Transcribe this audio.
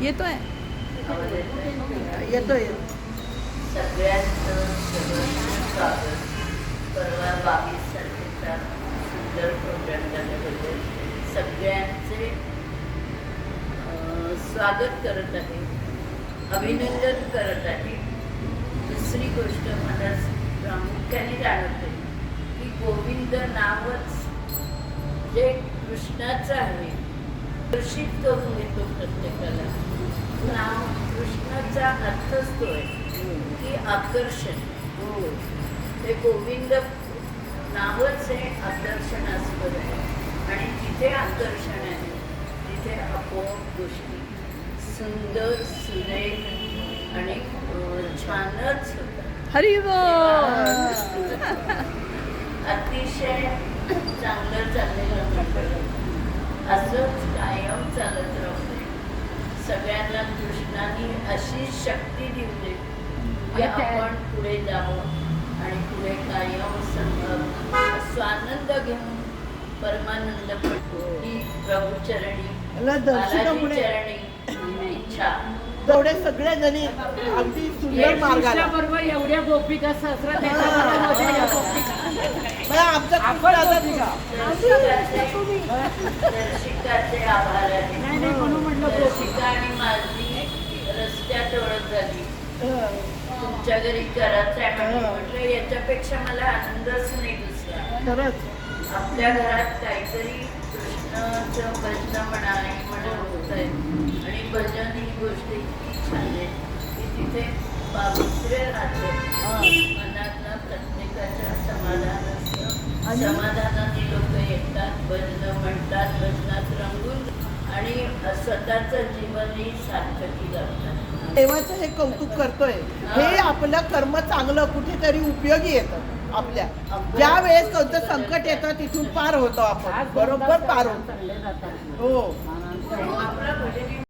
येतोय येतोय. सगळ्यांचं स्वागत. परवा 22 तारखेचा सुंदर प्रोग्राम झाल्याबद्दल सगळ्यांचे स्वागत करत आहे, अभिनंदन करत आहे. दुसरी गोष्ट मला प्रामुख्याने जाणवते की गोविंद नावच जे कृष्णाचं आहे आकर्षित करून घेतो प्रत्येकाला. नाव कृष्णाचा अर्थच तो आहे की आकर्षण. ते गोविंद नावच हे आकर्षणास्पद आहे आणि जिथे आकर्षण आहे तिथे आपोआप गोष्टी सुंदर सुरेख आणि छानच होतात. हरी बोल. अतिशय चांगलं चाललेलं मंडळ असंच कायम चालत राहू दे. सगळ्यांना कृष्णाने अशी शक्ती देऊ दे की आपण पुढे जावं आणि पुढे कायम स्वानंद घेऊन परमानंद पडतो ही प्रभूचरणी चरणी इच्छा. तेवढे सगळ्या जणी अगदी सुंदर मार्गाला बरोबर एवढ्या गोपिका सहस्र दर्शिकाचे आभार आहे. दर्शिका आणि माझी रस्त्यात ओळख झाली. तुमच्या घरी करायचं आहे म्हटलं याच्यापेक्षा मला आनंदच नाही दुसरा. खरंच आपल्या घरात काहीतरी कृष्णाचं भजन म्हणत होत आहे आणि भजन ही गोष्ट इतकी छान आहे की तिथे पावित्र्य राहतं. मनातला प्रत्येकाच्या समाधान असतं. समाधानाने लोक येतात, भजन म्हणतात, भजनात रंगून आणि स्वतःचं जीवनही सार्थकी करतात. देवाचं हे कौतुक करतोय. हे आपलं कर्म चांगलं कुठेतरी उपयोगी येतं. आपल्या ज्या वेळेस कोणतं संकट येतं तिथून पार होतो आपण, बरोबर पार होतो. हो.